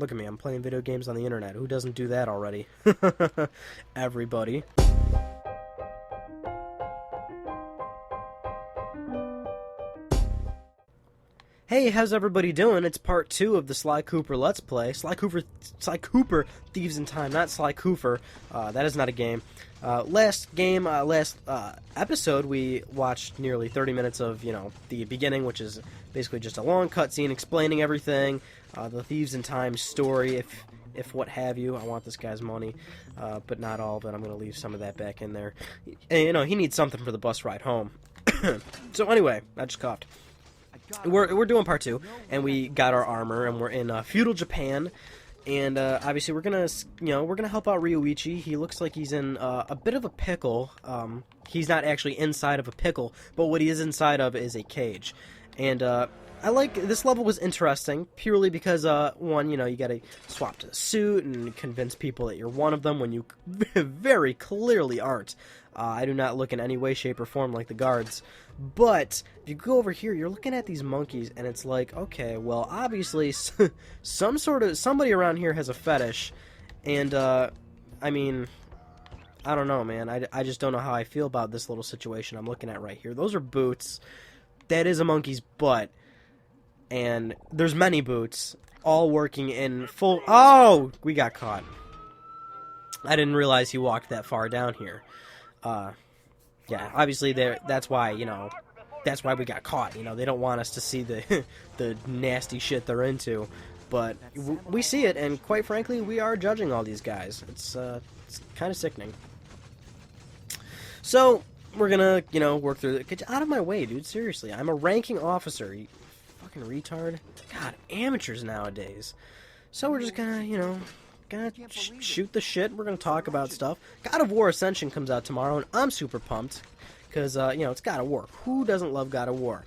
Look at me, I'm playing video games on the internet. Who doesn't do that already? Everybody. Hey, how's everybody doing? It's part 2 of the Sly Cooper Let's Play. Sly Cooper, Thieves in Time, not Sly Cooper. That is not a game. Last episode, we watched nearly 30 minutes of, the beginning, which is basically just a long cutscene explaining everything, the Thieves in Time story, if what have you. I want this guy's money, but not all of it. I'm going to leave some of that back in there. And, he needs something for the bus ride home. So anyway, I just coughed. We're doing part 2, and we got our armor, and we're in feudal Japan, and obviously we're gonna help out Rioichi. He looks like he's in a bit of a pickle. He's not actually inside of a pickle, but what he is inside of is a cage. And I like this level was interesting purely because one, you gotta swap to the suit and convince people that you're one of them when you very clearly aren't. I do not look in any way, shape, or form like the guards. But if you go over here, you're looking at these monkeys, and it's like, okay, well, obviously, somebody around here has a fetish, and I mean, I don't know, man. I just don't know how I feel about this little situation I'm looking at right here. Those are boots. That is a monkey's butt, and there's many boots, all working in full. Oh, we got caught. I didn't realize he walked that far down here. Yeah, obviously that's why we got caught. They don't want us to see the the nasty shit they're into, but we see it, and quite frankly, we are judging all these guys. It's kind of sickening. So we're gonna work through it. Get out of my way, dude. Seriously, I'm a ranking officer. You fucking retard. God, amateurs nowadays. So we're just gonna shoot the shit. We're gonna talk about stuff. God of War Ascension comes out tomorrow, and I'm super pumped because it's God of War. Who doesn't love God of War?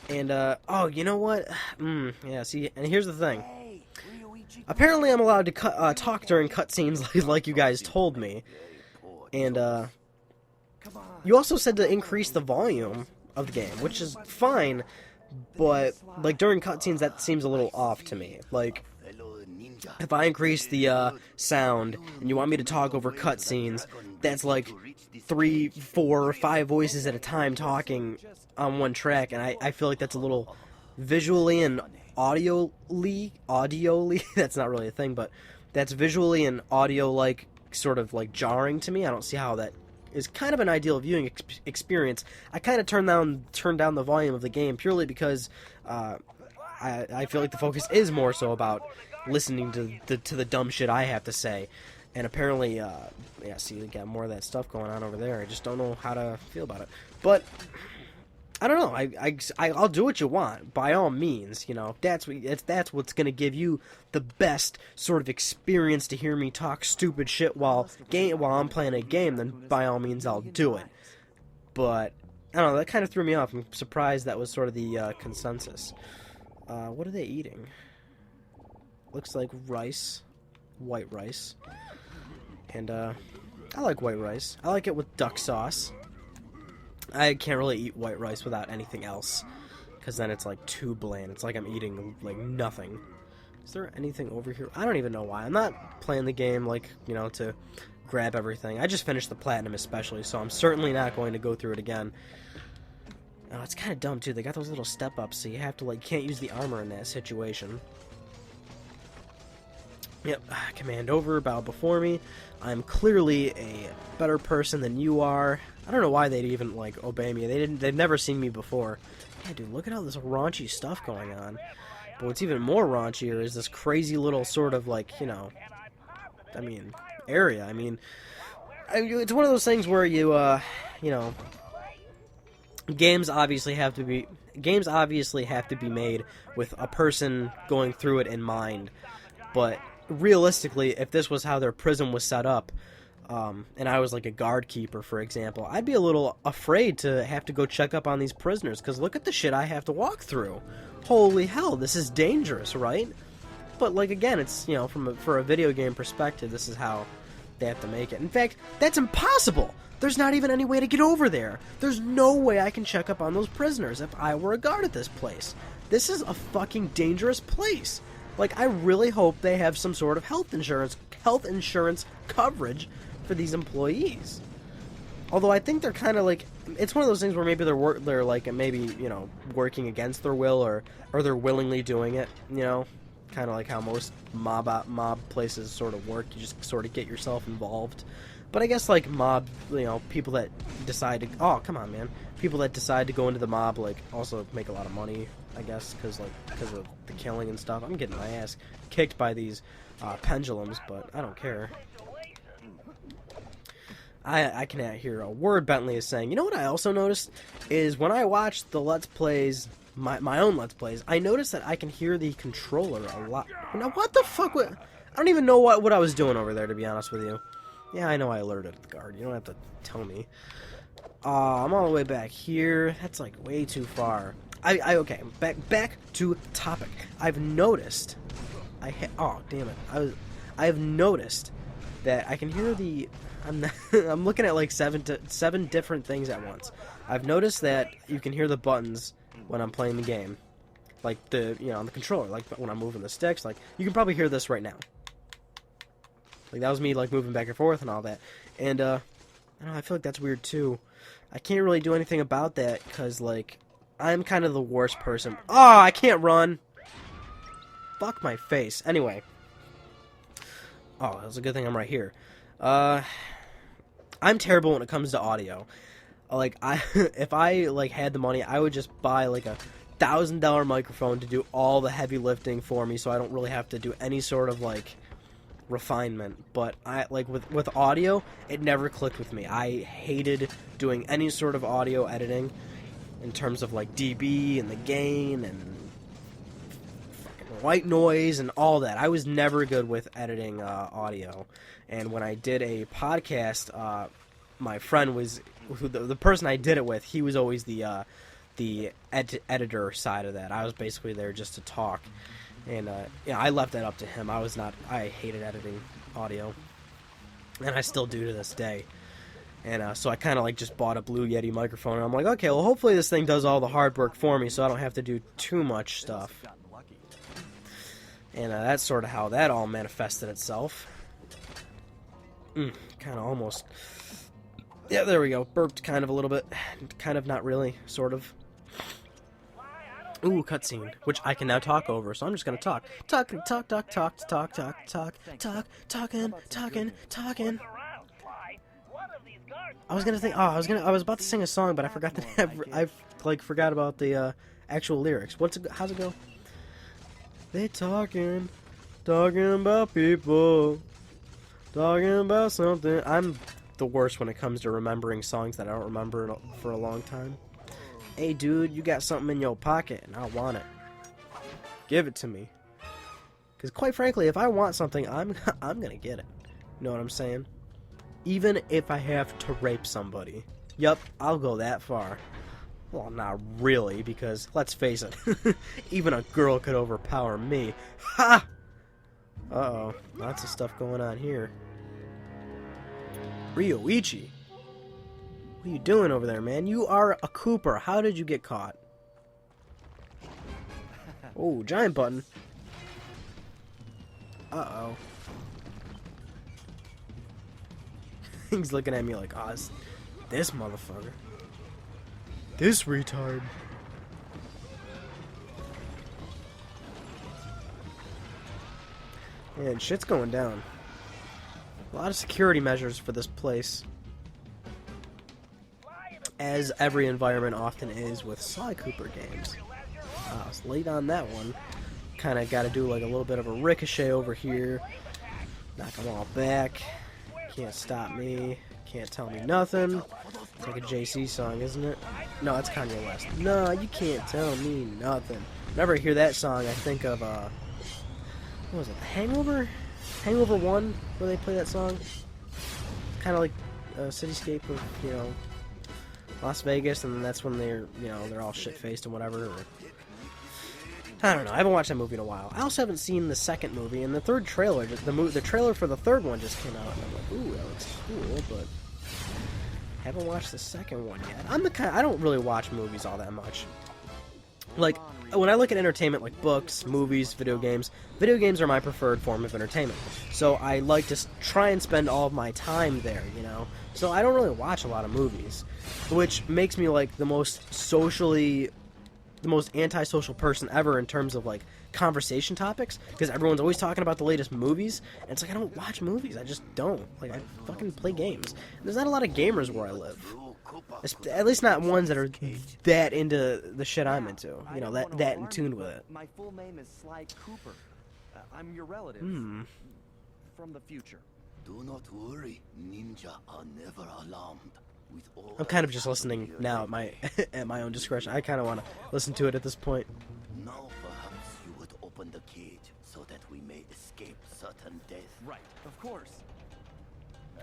And oh, you know what? Yeah. See, and here's the thing. Apparently, I'm allowed to talk during cutscenes, like you guys told me. And you also said to increase the volume of the game, which is fine. But like during cutscenes, that seems a little off to me. Like, if I increase the sound and you want me to talk over cutscenes, that's like 3, 4, 5 voices at a time talking on one track, and I feel like that's a little visually and audioly, that's not really a thing, but that's visually and audio-like, sort of like jarring to me. I don't see how that is kind of an ideal viewing experience. I kind of turned down the volume of the game purely because I feel like the focus is more so about listening to the dumb shit I have to say. And apparently, yeah, see, we got more of that stuff going on over there. I just don't know how to feel about it. But I don't know. I'll do what you want, by all means. That's what's gonna give you the best sort of experience to hear me talk stupid shit while I'm playing a game. Then by all means, I'll do it. But I don't know. That kind of threw me off. I'm surprised that was sort of the consensus. What are they eating? Looks like rice, white rice, and I like white rice. I like it with duck sauce. I can't really eat white rice without anything else, because then it's like too bland. It's like I'm eating like nothing. Is there anything over here? I don't even know why. I'm not playing the game like, to grab everything. I just finished the platinum especially, so I'm certainly not going to go through it again. Oh, it's kind of dumb too. They got those little step-ups, so you have to can't use the armor in that situation. Yep, command over, bow before me. I'm clearly a better person than you are. I don't know why they'd even, obey me. They've never seen me before. Yeah, dude, look at all this raunchy stuff going on. But what's even more raunchier is this crazy little sort of, area. It's one of those things where games obviously have to be made with a person going through it in mind. But realistically, if this was how their prison was set up, and I was like a guard keeper, for example, I'd be a little afraid to have to go check up on these prisoners, because look at the shit I have to walk through. Holy hell, this is dangerous, right? But again, it's, for a video game perspective, this is how they have to make it. In fact, that's impossible. There's not even any way to get over there. There's no way I can check up on those prisoners if I were a guard at this place. This is a fucking dangerous place. Like, I really hope they have some sort of health insurance coverage for these employees. Although I think they're kind of like, it's one of those things where maybe they're like maybe, you know, working against their will, or they're willingly doing it, you know, kind of like how most mob places sort of work. You just sort of get yourself involved. But I guess like mob, you know, people that decide to, oh come on man, people that decide to go into the mob like also make a lot of money, I guess, because of the killing and stuff. I'm getting my ass kicked by these pendulums, but I don't care. I cannot hear a word Bentley is saying. You know what I also noticed is when I watch the Let's Plays, my own Let's Plays, I noticed that I can hear the controller a lot. Now what the fuck? I don't even know what I was doing over there, to be honest with you. Yeah, I know I alerted the guard. You don't have to tell me. I'm all the way back here. That's like way too far. Okay, back to topic. I've noticed. Oh damn it! I've noticed that I can hear the. I'm looking at like seven different things at once. I've noticed that you can hear the buttons when I'm playing the game, like on the controller, like when I'm moving the sticks. Like you can probably hear this right now. Like that was me like moving back and forth and all that. And I don't know, I feel like that's weird too. I can't really do anything about that because like I'm kind of the worst person. Oh, I can't run. Fuck my face. Anyway. Oh, that's a good thing I'm right here. I'm terrible when it comes to audio. Like if I like had the money, I would just buy like a $1,000 microphone to do all the heavy lifting for me, so I don't really have to do any sort of like refinement. But I like with audio, it never clicked with me. I hated doing any sort of audio editing in terms of like dB and the gain and fucking white noise and all that. I was never good with editing audio. And when I did a podcast, my friend was the person I did it with. He was always the editor side of that. I was basically there just to talk, and I left that up to him. I hated editing audio, and I still do to this day. And so I kind of like just bought a Blue Yeti microphone, and I'm like, okay, well hopefully this thing does all the hard work for me, so I don't have to do too much stuff. And that's sort of how that all manifested itself. Kind of almost. Yeah, there we go. Burped kind of a little bit. Kind of not really. Sort of. Ooh, cutscene. Which I can now talk over, so I'm just gonna talk. Talking. I was gonna think. I was about to sing a song, but I forgot that I like forgot about the actual lyrics. How's it go? They talking about people. Talking about something. I'm the worst when it comes to remembering songs that I don't remember for a long time. Hey, dude, you got something in your pocket, and I want it. Give it to me. Because quite frankly, if I want something, I'm gonna get it. You know what I'm saying? Even if I have to rape somebody. Yup, I'll go that far. Well, not really, because let's face it, even a girl could overpower me. Ha! Uh-oh, lots of stuff going on here. Rioichi, what are you doing over there, man? You are a Cooper. How did you get caught? Oh, giant button. Uh-oh. He's looking at me like, oh, this motherfucker. This retard. Man, shit's going down. A lot of security measures for this place. As every environment often is with Sly Cooper games. I was late on that one. Kind of got to do like a little bit of a ricochet over here. Knock them all back. Can't stop me. Can't tell me nothing. It's like a JC song, isn't it? No, it's Kanye West. No, you can't tell me nothing. Whenever I hear that song, I think of, what was it, Hangover? Hangover 1, where they play that song? Kind of like a cityscape of, Las Vegas, and then that's when they're all shit-faced and whatever. I don't know. I haven't watched that movie in a while. I also haven't seen the second movie, and the third trailer, the trailer for the third one just came out, and I'm like, ooh, that looks cool, but haven't watched the second one yet. I don't really watch movies all that much. like, when I look at entertainment like books, movies, video games are my preferred form of entertainment. So I like to try and spend all of my time there, you know? So I don't really watch a lot of movies, which makes me like the most antisocial person ever in terms of like conversation topics, because everyone's always talking about the latest movies, and it's like I don't watch movies, I just don't. Like, I fucking play games. And there's not a lot of gamers where I live. At least not ones that are that into the shit I'm into. You know, that in tune with it. My full name is Sly Cooper. I'm your relative. From the future. Do not worry, ninja are never alarmed. I'm kind of just listening now at my at my own discretion. I kind of want to listen to it at this point. Now perhaps you would open the cage so that we may escape certain death. Right, of course.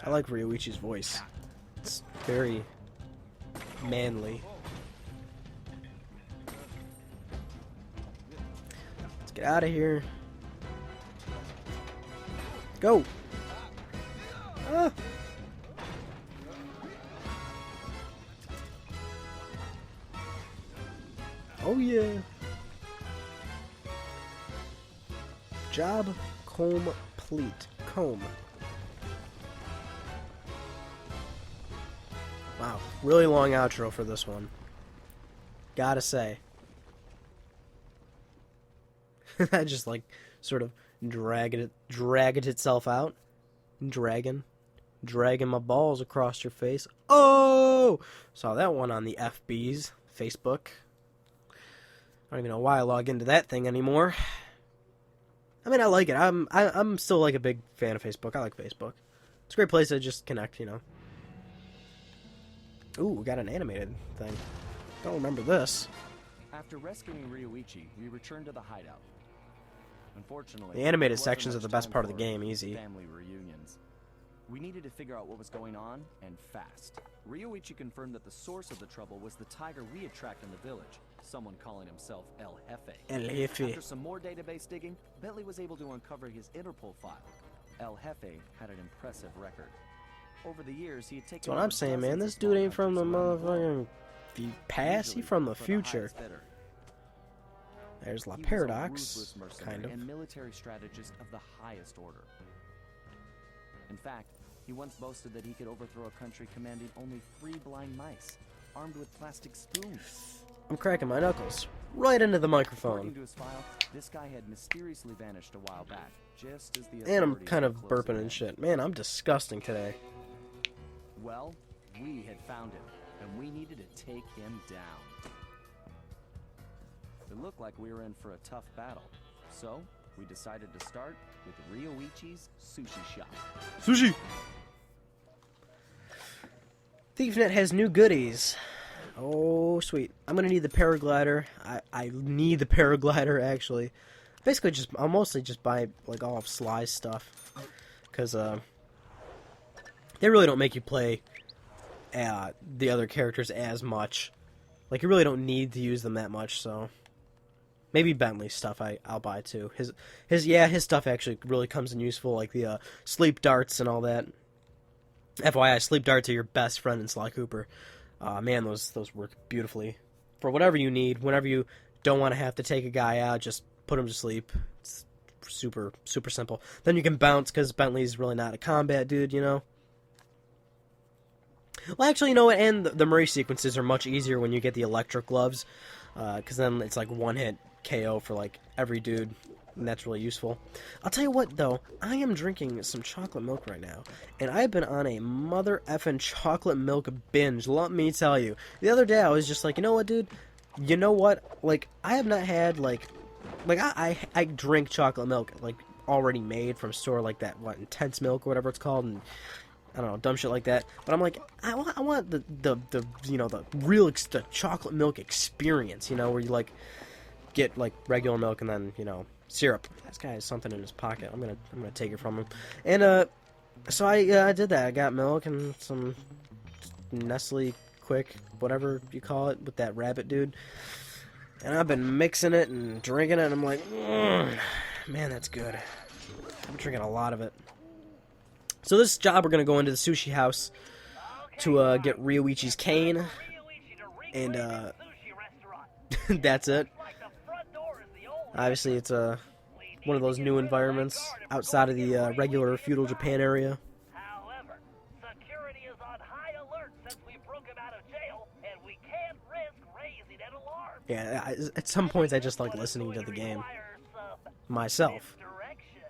I like Rioichi's voice. It's very manly. Let's get out of here. Go! Ah! Oh yeah! Job complete. Comb. Wow, really long outro for this one. Gotta say. I just like sort of dragging itself out. Dragging my balls across your face. Oh! Saw that one on the FBs, Facebook. I don't even know why I log into that thing anymore. I mean, I like it. I'm still like a big fan of Facebook. I like Facebook. It's a great place to just connect, you know. Ooh, we got an animated thing. Don't remember this. After rescuing Rioichi, we returned to the hideout. Unfortunately, the animated sections are the best part of the game. Easy. Family reunions. We needed to figure out what was going on, and fast. Rioichi confirmed that the source of the trouble was the tiger we had tracked in the village, someone calling himself El Jefe. El Jefe. After some more database digging, Bentley was able to uncover his Interpol file. El Jefe had an impressive record. Over the years, he had taken. That's what I'm saying, man. This dude ain't from the motherfucking past. He from the future. There's La Paradox, kind of. And military strategist of the highest order. In fact, he once boasted that he could overthrow a country commanding only 3 blind mice, armed with plastic spoons. I'm cracking my knuckles right into the microphone. According to his file, this guy had mysteriously vanished a while back, just as the and I'm kind of burping and shit. Man, I'm disgusting today. Well, we had found him, and we needed to take him down. It looked like we were in for a tough battle, so we decided to start with Rioichi's sushi shop. Sushi! ThiefNet has new goodies. Oh, sweet. I'm gonna need the paraglider. I need the paraglider, actually. Basically, I'll mostly just buy, like, all of Sly's stuff. Because, they really don't make you play the other characters as much. Like, you really don't need to use them that much, so... Maybe Bentley's stuff I'll buy, too. His stuff actually really comes in useful, like the sleep darts and all that. FYI, sleep darts are your best friend in Sly Cooper. Man, those work beautifully. For whatever you need, whenever you don't want to have to take a guy out, just put him to sleep. It's super, super simple. Then you can bounce, because Bentley's really not a combat dude, you know? Well, actually, you know what? And the Murray sequences are much easier when you get the electric gloves, because then it's like one-hit KO for, like, every dude, and that's really useful. I'll tell you what, though, I am drinking some chocolate milk right now, and I've been on a mother effing chocolate milk binge, let me tell you. The other day, I was just like, you know what, dude? You know what? Like, I have not had, I drink chocolate milk, like, already made from a store like that, Intense Milk or whatever it's called, and I don't know, dumb shit like that. But I'm like, I want the you know, the real the chocolate milk experience, you know, where you, like, get, like, regular milk and then, you know, syrup. This guy has something in his pocket. I'm gonna take it from him. And so I did that. I got milk and some Nestle Quick, whatever you call it, with that rabbit dude. And I've been mixing it and drinking it, and I'm like, man, that's good. I'm drinking a lot of it. So this job, we're gonna go into the sushi house to get Rioichi's cane, and that's it. Obviously, it's one of those new environments outside of the regular feudal Japan area. However, security is on high alert since we broke him out of jail, and we can't risk raising an alarm. Yeah, at some points I just like listening to the game myself. Direction.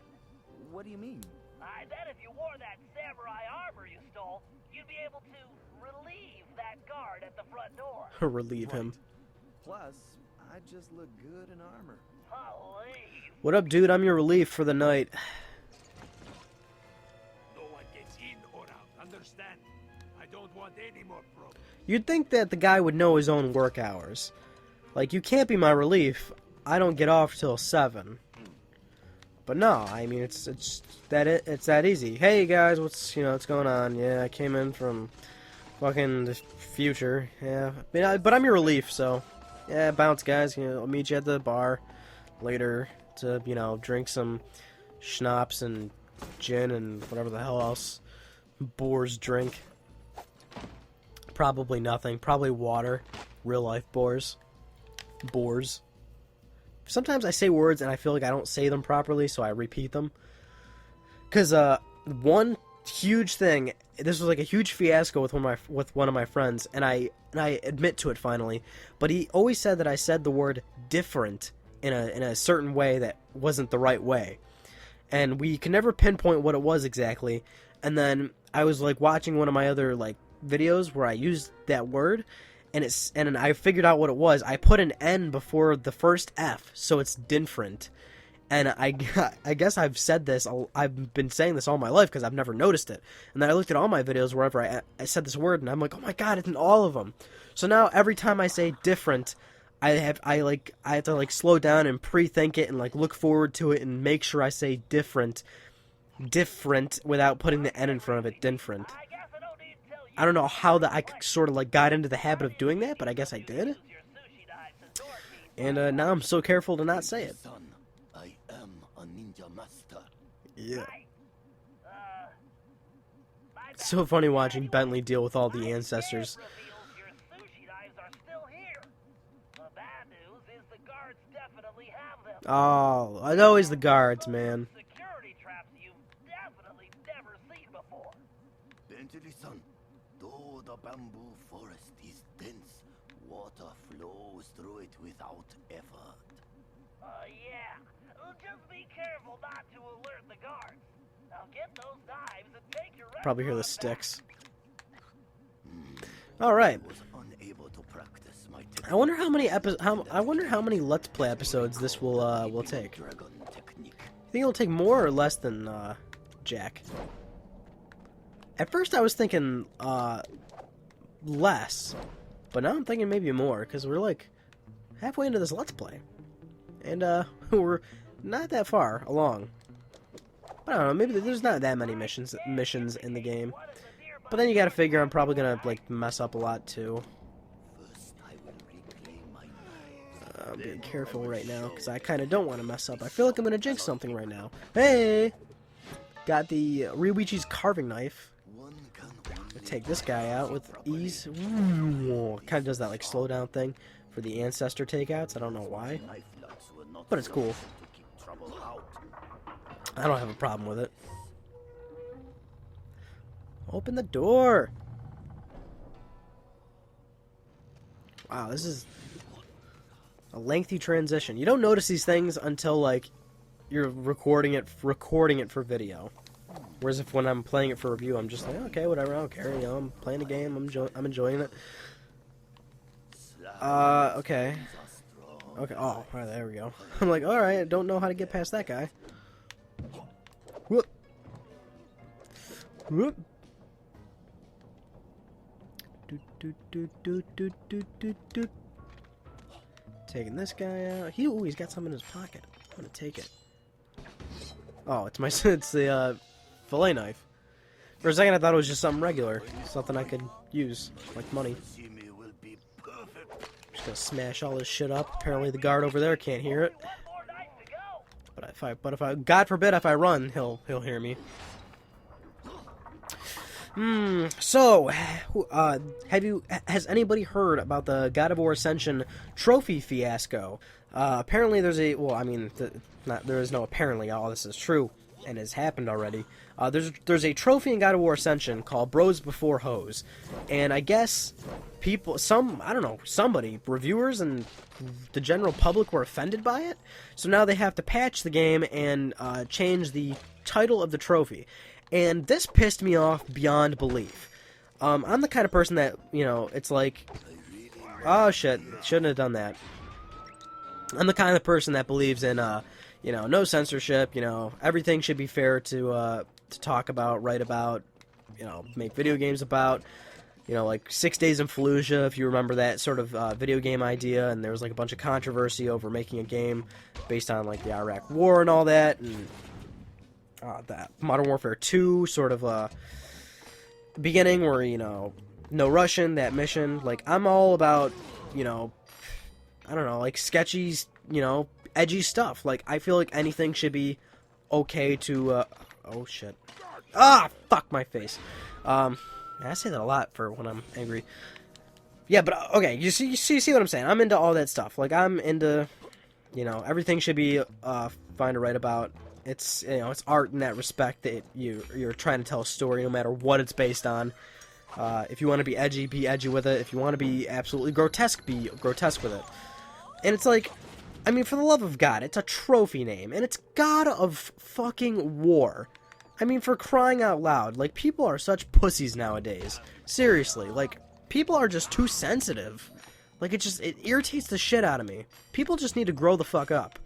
What do you mean? I bet if you wore that samurai armor you stole, you'd be able to relieve that guard at the front door. Relieve him. Plus, I just look good in armor. Please. What up, dude? I'm your relief for the night. No one gets in or out. Understand? I don't want any more problems. You'd think that the guy would know his own work hours. Like, you can't be my relief. I don't get off till 7. But no, I mean it's that easy. Hey guys, what's going on? Yeah, I came in from fucking the future. Yeah, but I'm your relief, so yeah, bounce guys. I'll meet you at the bar later to drink some schnapps and gin and whatever the hell else boars drink. Probably nothing. Probably water. Real life boars. Boars. Sometimes I say words and I feel like I don't say them properly, so I repeat them. Because one huge thing, this was like a huge fiasco with one of my friends, and I admit to it finally. But he always said that I said the word different in a certain way that wasn't the right way, and we could never pinpoint what it was exactly. And then I was like watching one of my other like videos where I used that word. And I figured out what it was. I put an N before the first F, so it's different. And I guess I've said this. I've been saying this all my life because I've never noticed it. And then I looked at all my videos wherever I said this word, and I'm like, oh my god, it's in all of them. So now every time I say different, I have to like slow down and pre-think it and like look forward to it and make sure I say different without putting the N in front of it. Different. I don't know how that I sort of like got into the habit of doing that, but I guess I did. And now I'm so careful to not say it. Son, I am a ninja master. Yeah. It's so funny watching Bentley deal with all the ancestors. Oh, it's always the guards, man. Security traps you've definitely never seen before. Bentley son, though the bamboo forest is dense, water flows through it without effort. Yeah. Just be careful not to alert the guards. Now get those knives and take your Probably hear the sticks. All right. I was unable to practice my I wonder how many I wonder how many Let's Play episodes this will take. dragon technique. You think it'll take more or less than Jack? At first I was thinking less, but now I'm thinking maybe more because we're like halfway into this Let's Play, and we're not that far along. But I don't know, maybe there's not that many missions in the game. But then you gotta figure I'm probably gonna like mess up a lot too. First, I will reclaim my knives. I'm being careful right now because I kind of don't want to mess up. I feel like I'm gonna jinx something right now. Hey, got the Rioichi's carving knife. One can only Take this guy out with ease. Kind of does that like slow down thing for the ancestor takeouts. I don't know why, knife lugs were not but it's cool. to keep trouble out. I don't have a problem with it. Open the door. Wow, this is a lengthy transition. You don't notice these things until like you're recording it for video. Whereas if when I'm playing it for review, I'm just like, okay, whatever, I don't care. I'm playing a game. I'm enjoying it. Okay. Okay. Oh, all right, there we go. I'm like, all right, I don't know how to get past that guy. Whoop. Whoop. Taking this guy out. He's got some in his pocket. I'm gonna take it. Oh, it's the fillet knife. For a second, I thought it was just something regular, something I could use like money. Sashimi will be perfect. Just gonna smash all this shit up. Apparently, the guard over there can't hear it. One more knife to go. But if I, God forbid, if I run, he'll hear me. So, has anybody heard about the God of War Ascension trophy fiasco? Apparently there's a, well, I mean, there is no apparently, all this is true, and has happened already. There's a trophy in God of War Ascension called Bros Before Hoes, and I guess people, I don't know, somebody, reviewers and the general public were offended by it, so now they have to patch the game and change the title of the trophy, and this pissed me off beyond belief. I'm the kind of person that, you know, it's like, oh shit, shouldn't have done that. I'm the kind of person that believes in, you know, no censorship, you know, everything should be fair to talk about, write about, you know, make video games about, you know, like 6 Days in Fallujah, if you remember that sort of video game idea, and there was like a bunch of controversy over making a game based on like the Iraq War and all that, and that Modern Warfare 2 sort of beginning where, you know, no Russian, that mission, like, I'm all about, you know, I don't know, like, sketchy, you know, edgy stuff. Like, I feel like anything should be okay to, oh, shit. Ah, fuck my face. I say that a lot for when I'm angry. Yeah, but, okay, you see what I'm saying? I'm into all that stuff. Like, I'm into, you know, everything should be, fine to write about. It's, you know, it's art in that respect that you're trying to tell a story no matter what it's based on. If you want to be edgy with it. If you want to be absolutely grotesque, be grotesque with it. And it's like, I mean, for the love of God, it's a trophy name, and it's God of fucking War. I mean, for crying out loud, like, people are such pussies nowadays. Seriously, like, people are just too sensitive. Like, it irritates the shit out of me. People just need to grow the fuck up.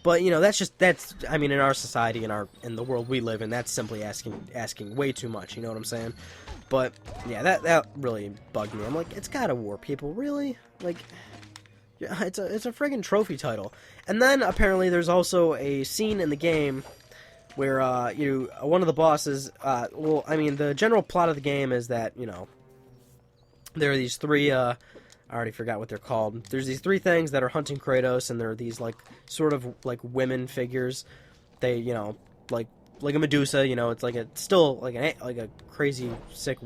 But, you know, that's, I mean, in our society, in the world we live in, that's simply asking way too much, you know what I'm saying? But, yeah, that really bugged me. I'm like, it's God of War, people, really? Like, yeah, it's a friggin' trophy title. And then, apparently, there's also a scene in the game where, one of the bosses, well, I mean, the general plot of the game is that, you know, there are these three, I already forgot what they're called. There's these three things that are hunting Kratos, and they're these, like, sort of, like, women figures. They, you know, like a Medusa, you know, it's like still like a crazy, sick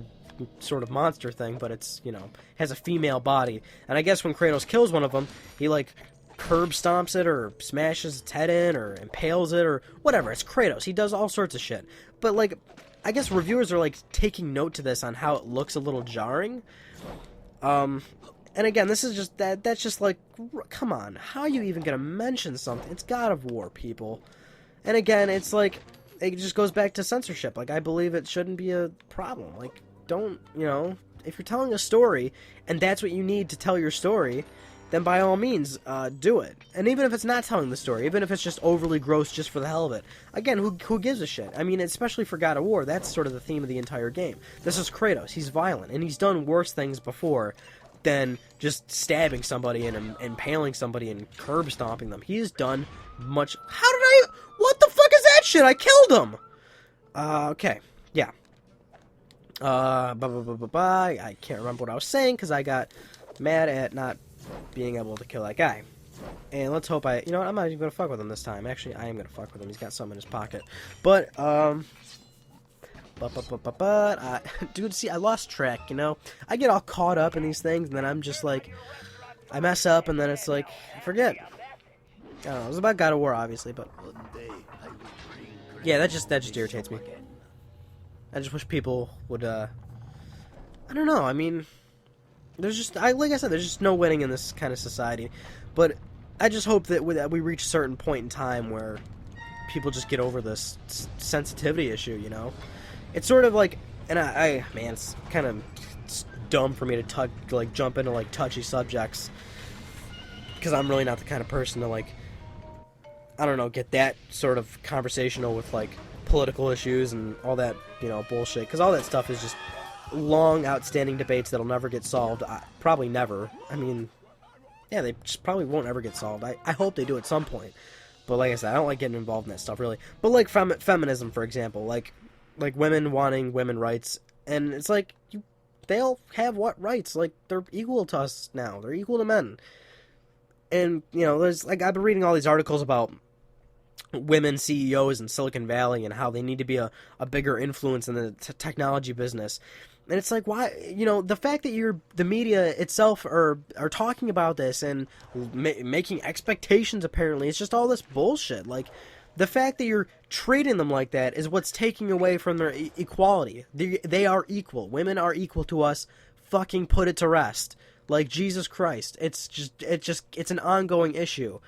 sort of monster thing, but it's, you know, has a female body. And I guess when Kratos kills one of them, he, like, curb stomps it, or smashes its head in, or impales it, or whatever. It's Kratos. He does all sorts of shit. But, like, I guess reviewers are, like, taking note to this on how it looks a little jarring. And again, this is just, that's just like, come on, how are you even gonna mention something? It's God of War, people. And again, it's like, it just goes back to censorship. Like, I believe it shouldn't be a problem. Like, don't, you know, if you're telling a story, and that's what you need to tell your story, then by all means, do it. And even if it's not telling the story, even if it's just overly gross just for the hell of it, again, who gives a shit? I mean, especially for God of War, that's sort of the theme of the entire game. This is Kratos. He's violent, and he's done worse things before than just stabbing somebody and impaling somebody and curb stomping them. He's done much... What the fuck is that shit? I killed him! Okay. Yeah. I can't remember what I was saying, because I got mad at not being able to kill that guy. And let's hope you know what, I'm not even gonna fuck with him this time. Actually, I am gonna fuck with him. He's got something in his pocket. But, dude, see, I lost track, you know? I get all caught up in these things, and then I'm just like, I mess up, and then it's like, I forget. I don't know, it was about God of War, obviously, but... Yeah, that just irritates me. I just wish people would, I don't know, I mean... There's just, like I said, there's just no winning in this kind of society. But I just hope that we reach a certain point in time where people just get over this sensitivity issue, you know? It's sort of like, and man, it's kind of dumb for me to jump into, like, touchy subjects, because I'm really not the kind of person to, like, I don't know, get that sort of conversational with, like, political issues and all that, you know, bullshit, because all that stuff is just long, outstanding debates that'll never get solved. Probably never. I mean, yeah, they just probably won't ever get solved. I hope they do at some point. But like I said, I don't like getting involved in that stuff, really. But like feminism, for example, like women wanting women rights, and it's like, they all have what rights? Like, they're equal to us now. They're equal to men. And, you know, there's, like, I've been reading all these articles about women CEOs in Silicon Valley and how they need to be a bigger influence in the technology business. And it's like, why, you know, the fact that the media itself are talking about this and making expectations, apparently, it's just all this bullshit. Like, the fact that you're treating them like that is what's taking away from their equality. They are equal. Women are equal to us. Fucking put it to rest. Like, Jesus Christ. It's an ongoing issue.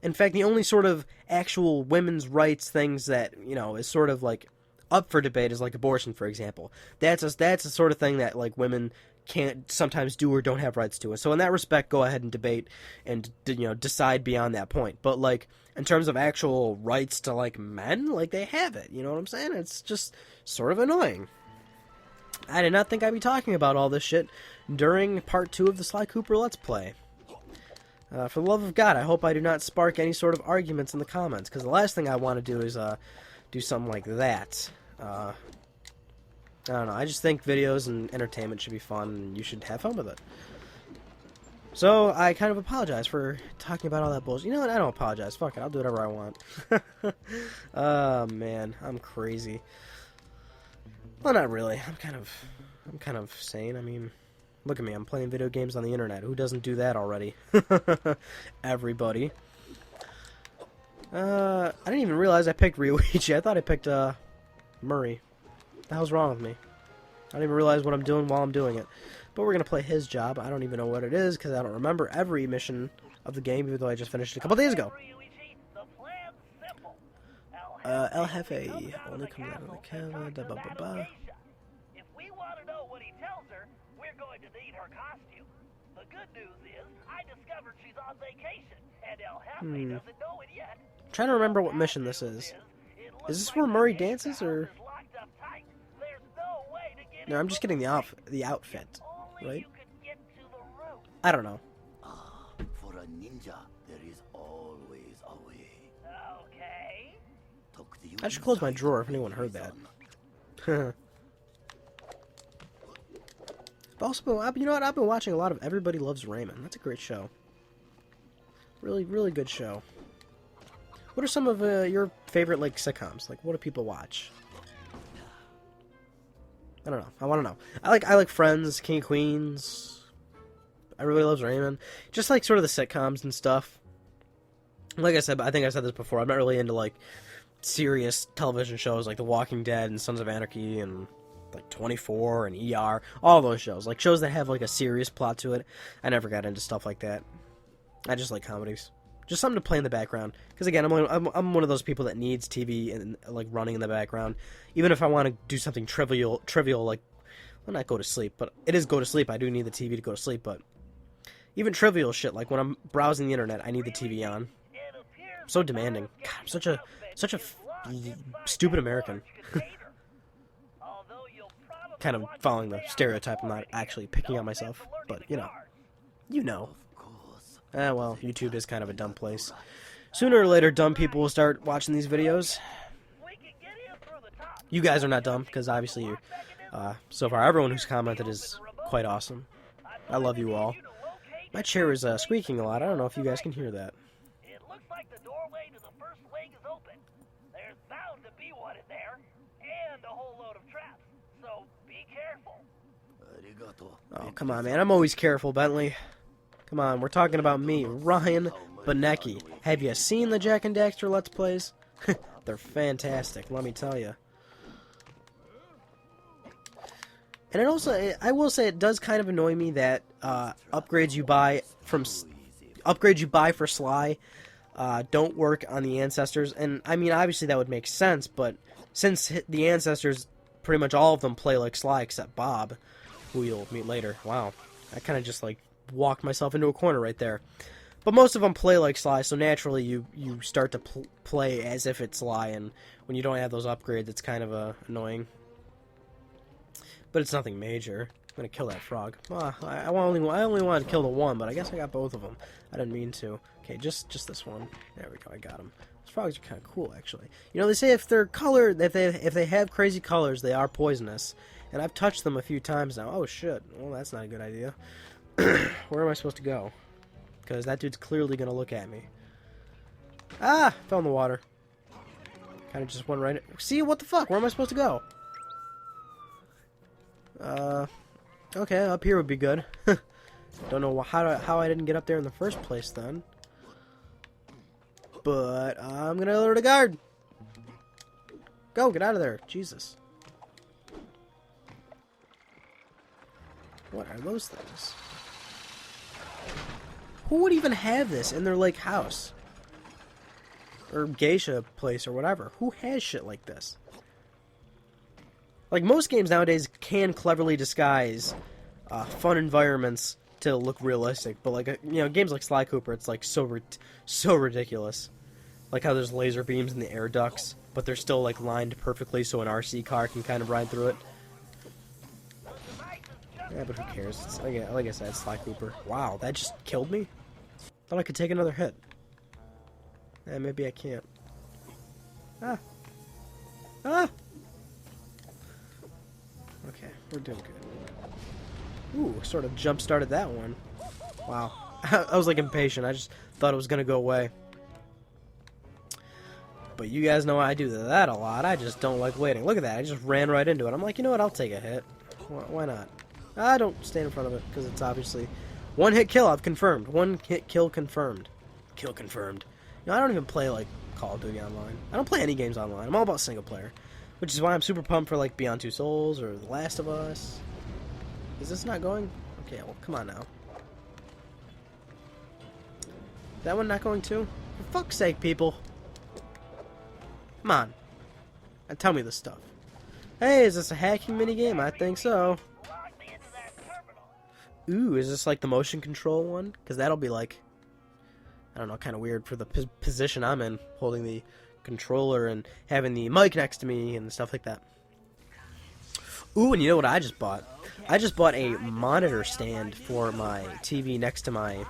In fact, the only sort of actual women's rights things that, you know, is sort of like up for debate is like abortion, for example. That's a sort of thing that like women can't sometimes do or don't have rights to. And so in that respect, go ahead and debate and, you know, decide beyond that point. But like in terms of actual rights to like men, like they have it. You know what I'm saying? It's just sort of annoying. I did not think I'd be talking about all this shit during part 2 of the Sly Cooper Let's Play. For the love of God, I hope I do not spark any sort of arguments in the comments, because the last thing I want to do is do something like that. I don't know, I just think videos and entertainment should be fun, and you should have fun with it. So, I kind of apologize for talking about all that bullshit. You know what, I don't apologize, fuck it, I'll do whatever I want. Oh, man, I'm crazy. Well, not really, I'm kind of sane, I mean... Look at me, I'm playing video games on the internet. Who doesn't do that already? Everybody. I didn't even realize I picked Rioichi. I thought I picked, Murray. What the hell's wrong with me? I don't even realize what I'm doing while I'm doing it. But we're gonna play his job. I don't even know what it is, because I don't remember every mission of the game, even though I just finished it a couple days ago. El Jefe only comes out of the camera, da ba ba ba. If we want to know what he tells her, we're going to need her costume. The good news is, I discovered she's on vacation, and El Jefe doesn't know it yet. I'm trying to remember what mission this is. Is this where Murray dances, or... No, I'm just getting the outfit, right? I don't know. For a ninja, there is always a way. Okay. I should close my drawer if anyone heard that. But also, you know what? I've been watching a lot of Everybody Loves Raymond. That's a great show. Really, really good show. What are some of your favorite like sitcoms? Like, what do people watch? I don't know. I want to know. I like Friends, King of Queens. Everybody Loves Raymond. Just like sort of the sitcoms and stuff. Like I said, I think I said this before. I'm not really into like serious television shows like The Walking Dead and Sons of Anarchy and like 24 and ER, all those shows. Like shows that have like a serious plot to it. I never got into stuff like that. I just like comedies. Just something to play in the background. Because again, I'm one of those people that needs TV and like running in the background. Even if I want to do something trivial like, well, not go to sleep, but it is go to sleep. I do need the TV to go to sleep, but even trivial shit like when I'm browsing the internet, I need the TV on. I'm so demanding. God, I'm such a stupid American. Kind of following the stereotype. I'm not actually picking on myself, but you know. Well, YouTube is kind of a dumb place. Sooner or later, dumb people will start watching these videos. You guys are not dumb, because obviously you're, so far everyone who's commented is quite awesome. I love you all. My chair is squeaking a lot. I don't know if you guys can hear that. It looks like the doorway to the first wing is open. There's bound to be one in there, and a whole load of traps. So be careful. Oh, come on, man. I'm always careful, Bentley. Come on, we're talking about me, Ryan Benecki. Have you seen the Jak and Daxter Let's Plays? They're fantastic, let me tell you. And it also, I will say, it does kind of annoy me that upgrades you buy for Sly don't work on the Ancestors. And I mean, obviously that would make sense, but since the Ancestors, pretty much all of them play like Sly except Bob, who you'll meet later. Wow, I kind of just like walked myself into a corner right there. But most of them play like Sly, so naturally you start to play as if it's Sly, and when you don't have those upgrades, it's kind of annoying. But it's nothing major. I'm gonna kill that frog. I only wanted to kill the one, but I guess I got both of them. I didn't mean to. Okay, just this one. There we go. I got him. These frogs are kind of cool, actually. You know, they say if they're colored, if they have crazy colors, they are poisonous. And I've touched them a few times now. Oh shit. Well, that's not a good idea. Where am I supposed to go? Because that dude's clearly gonna look at me. Ah! Fell in the water. Kind of just went right in. See, what the fuck? Where am I supposed to go? Okay, up here would be good. Don't know how I didn't get up there in the first place then. But I'm gonna alert a guard. Go, get out of there. Jesus. What are those things? Who would even have this in their, like, house? Or geisha place or whatever. Who has shit like this? Like, most games nowadays can cleverly disguise fun environments to look realistic. But, like, you know, games like Sly Cooper, it's, like, so ridiculous. Like how there's laser beams in the air ducts, but they're still, like, lined perfectly so an RC car can kind of ride through it. Yeah, but who cares? It's, like I said, Sly Cooper. Wow, that just killed me? Thought I could take another hit. Yeah, maybe I can't. Ah! Ah! Okay, we're doing good. Ooh, sort of jump-started that one. Wow. I was, like, impatient. I just thought it was gonna go away. But you guys know I do that a lot. I just don't like waiting. Look at that. I just ran right into it. I'm like, you know what? I'll take a hit. Why not? I don't stand in front of it because it's obviously one hit kill. I've confirmed. One hit kill confirmed. Kill confirmed. You know, I don't even play like Call of Duty online. I don't play any games online. I'm all about single player, which is why I'm super pumped for like Beyond Two Souls or The Last of Us. Is this not going? Okay, well, come on now. That one not going too? For fuck's sake, people. Come on. And tell me this stuff. Hey, is this a hacking minigame? I think so. Ooh, is this like the motion control one? Because that'll be like, I don't know, kind of weird for the position I'm in, holding the controller and having the mic next to me and stuff like that. Ooh, and you know what I just bought? I just bought a monitor stand for my TV next to my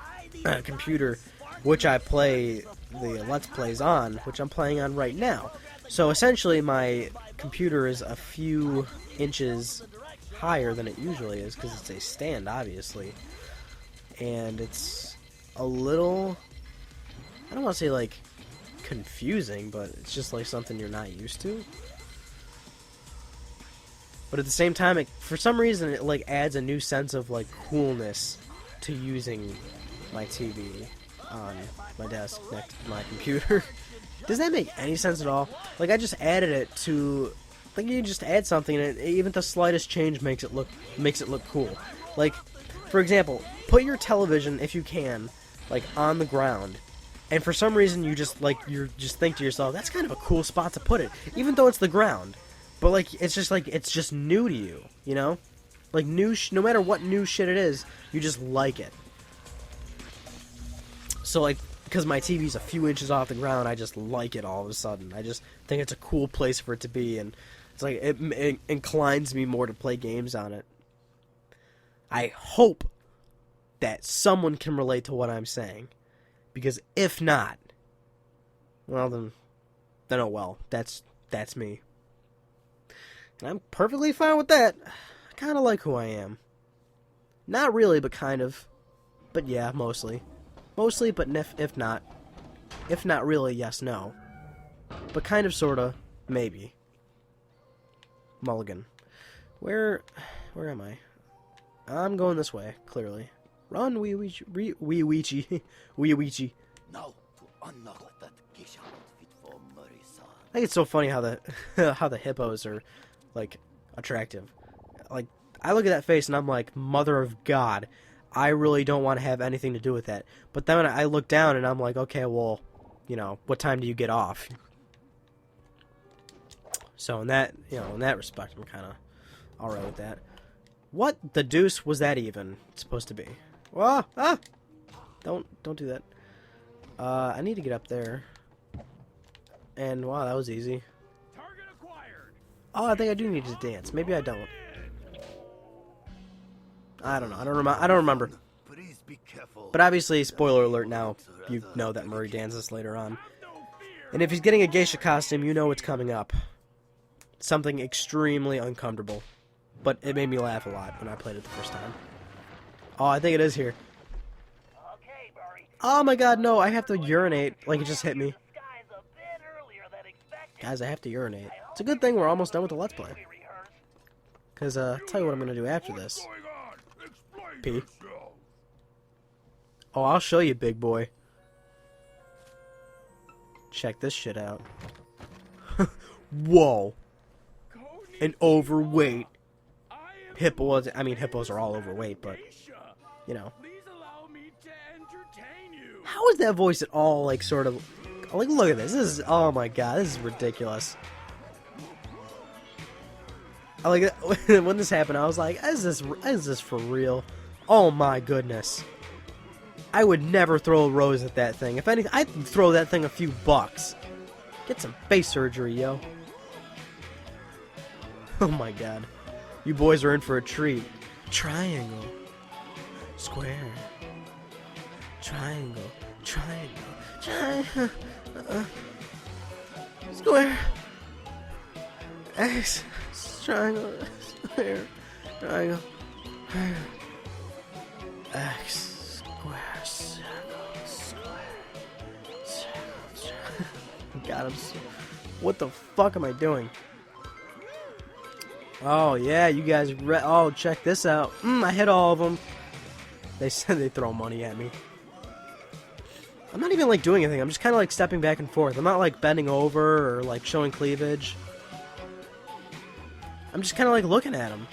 computer, which I play the Let's Plays on, which I'm playing on right now. So essentially my computer is a few inches higher than it usually is because it's a stand, obviously. And it's a little, I don't want to say like confusing, but it's just like something you're not used to. But at the same time, for some reason, it like adds a new sense of like coolness to using my TV on my desk next to my computer. Does that make any sense at all? Like, I just added it to, like, you just add something and even the slightest change makes it look cool. Like, for example, put your television, if you can, like, on the ground, and for some reason you just think to yourself, that's kind of a cool spot to put it, even though it's the ground. But like, it's just new to you, you know? Like, no matter what new shit it is, you just like it. So like, because my TV's a few inches off the ground, I just like it all of a sudden. I just think it's a cool place for it to be, and it's like, it inclines me more to play games on it. I hope that someone can relate to what I'm saying. Because if not, well then oh well, that's me. And I'm perfectly fine with that. I kind of like who I am. Not really, but kind of. But yeah, mostly. Mostly, but if not. If not really, yes, no. But kind of, sorta, maybe. Mulligan. Where am I? I'm going this way, clearly. Run, Rioichi. Rioichi. Now to unlock that Geisha outfit for Murray-san. I think it's so funny how the hippos are, like, attractive. Like, I look at that face and I'm like, mother of God, I really don't want to have anything to do with that. But then I look down and I'm like, okay, well, you know, what time do you get off? So in that respect, I'm kind of alright with that. What the deuce was that even supposed to be? Whoa! Ah! Don't do that. I need to get up there. And wow, that was easy. Target acquired. Oh, I think I do need to dance. Maybe I don't. I don't know. I don't remember. Please be careful. But obviously, spoiler alert now, you know that Murray dances later on. And if he's getting a geisha costume, you know it's coming up. Something extremely uncomfortable. But it made me laugh a lot when I played it the first time. Oh, I think it is here. Okay, Murray. Oh my god, no, I have to urinate. Like, it just hit me. The skies a bit earlier than expected. Guys, I have to urinate. It's a good thing we're almost done with the Let's Play. Because, tell you what I'm going to do after this. P. Oh, I'll show you, big boy. Check this shit out. Whoa. An overweight hippo. I mean, hippos are all overweight, but, you know. How is that voice at all, like, sort of... Like, look at this. This is... Oh, my God. This is ridiculous. I like it. When this happened, I was like, is this for real? Oh, my goodness. I would never throw a rose at that thing. If anything, I'd throw that thing a few bucks. Get some face surgery, yo. Oh, my God. You boys are in for a treat. Triangle. Square. Triangle. Triangle. Triangle. Square. X. Triangle. Square. Triangle. X. Square. Circle. Square. Circle. God, I'm so... What the fuck am I doing? Oh, yeah, you guys... Oh, check this out. I hit all of them. They said they throw money at me. I'm not even, like, doing anything. I'm just kind of, like, stepping back and forth. I'm not, like, bending over or, like, showing cleavage. I'm just kind of, like, looking at them.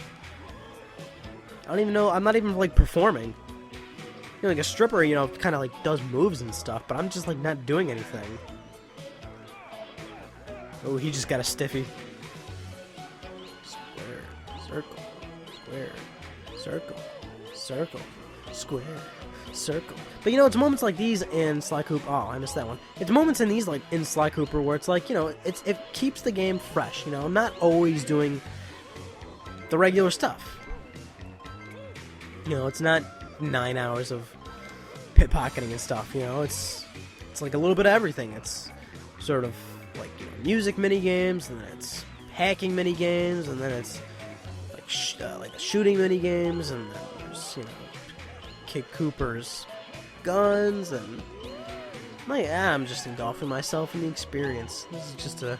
I don't even know. I'm not even, like, performing. You know, like, a stripper, you know, kind of, like, does moves and stuff, but I'm just, like, not doing anything. Oh, he just got a stiffy. Square, circle, square, circle, circle, square, circle. But you know, it's moments like these in Sly Cooper. Oh, I missed that one. It's moments in these, like, in Sly Cooper where it's like, you know, it keeps the game fresh. You know, I'm not always doing the regular stuff. You know, it's not 9 hours of pickpocketing and stuff. You know, it's like a little bit of everything. It's sort of like, you know, music mini games, and then it's hacking mini games, and then it's like shooting mini games, and then there's, you know, Kid Cooper's guns, and I'm just engulfing myself in the experience. This is just a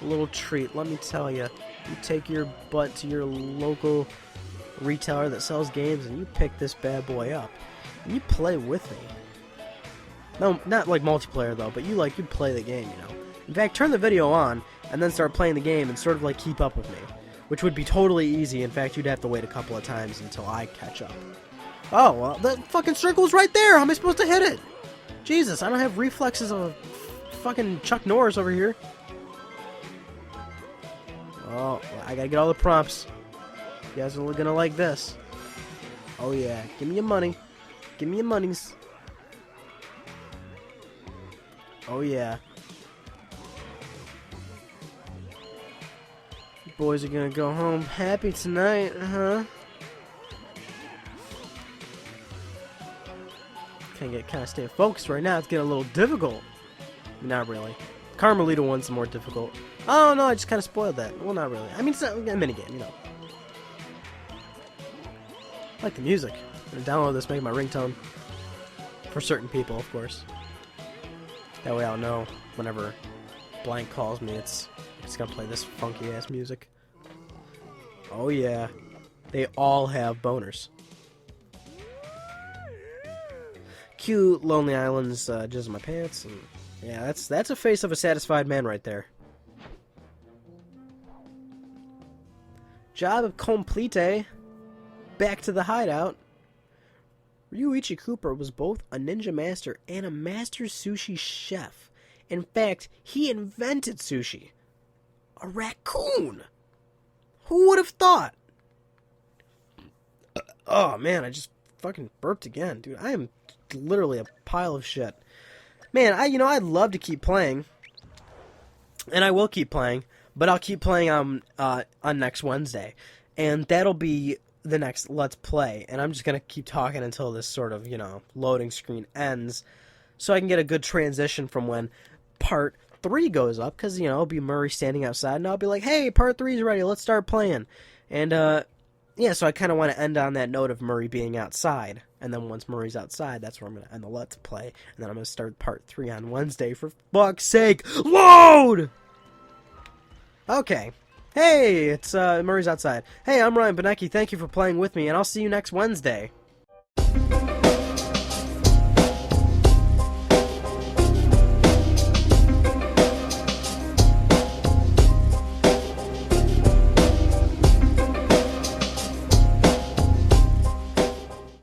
little treat, let me tell you. You take your butt to your local retailer that sells games, and you pick this bad boy up, and you play with me. No, not like multiplayer though, but you play the game, you know. In fact, turn the video on, and then start playing the game, and sort of like keep up with me. Which would be totally easy. In fact, you'd have to wait a couple of times until I catch up. Oh, well, the fucking circle's right there! How am I supposed to hit it? Jesus, I don't have reflexes of a fucking Chuck Norris over here. Oh, I gotta get all the prompts. You guys are gonna like this. Oh yeah, give me your money. Give me your monies. Oh yeah. You boys are gonna go home happy tonight, huh? Kind of stay focused right now. It's getting a little difficult. Not really. Carmelita one's more difficult. Oh no, I just kind of spoiled that. Well, not really. I mean, it's a minigame, you know. I like the music. I'm gonna download this, make it my ringtone. For certain people, of course. That way I'll know whenever blank calls me, it's gonna play this funky ass music. Oh yeah, they all have boners. Cute Lonely Island's jizz in my pants, and yeah, that's a face of a satisfied man right there. Job complete. Back to the hideout. Rioichi Cooper was both a ninja master and a master sushi chef. In fact, he invented sushi. A raccoon! Who would have thought? Oh man, I just fucking burped again, dude. I am literally a pile of shit. Man, I'd love to keep playing. And I will keep playing, but I'll keep playing on next Wednesday. And that'll be the next Let's Play. And I'm just going to keep talking until this sort of, you know, loading screen ends. So I can get a good transition from when part 3 goes up. Because, you know, it'll be Murray standing outside. And I'll be like, hey, part 3 is ready. Let's start playing. And, yeah, so I kind of want to end on that note of Murray being outside. And then once Murray's outside, that's where I'm going to end the Let's Play. And then I'm going to start part 3 on Wednesday. For fuck's sake. Load! Okay. Hey, it's Murray's outside. Hey, I'm Ryan Benecki. Thank you for playing with me, and I'll see you next Wednesday.